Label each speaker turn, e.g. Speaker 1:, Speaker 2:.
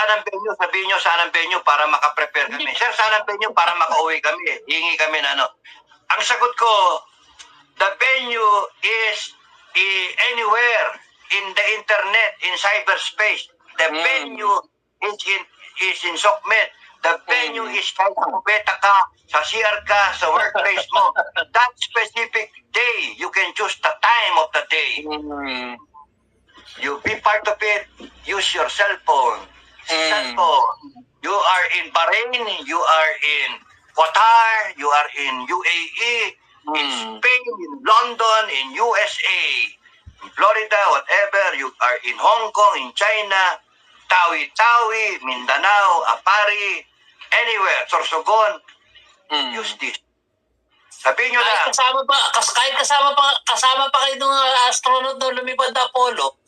Speaker 1: saan ang venue? Sabihin nyo, saan ang venue para makaprepare kami. Sir, saan ang venue para makauwi kami? Hingi kami na ano. Ang sagot ko, the venue is anywhere in the internet, in cyberspace. The venue is in SOCMED. The venue is kahit sa kubeta ka, sa CR ka, sa workplace mo. That specific day, you can choose the time of the day. You be part of it, use your cell phone. You are in Bahrain, you are in Qatar, you are in UAE, in Spain, in London, in USA, in Florida, whatever. You are in Hong Kong, in China, Tawi-Tawi, Mindanao, Apari, anywhere, Sorsogon, use this. Sabihin nyo na.
Speaker 2: Kahit kasama pa kayo ng astronaut na lumipad na Apollo,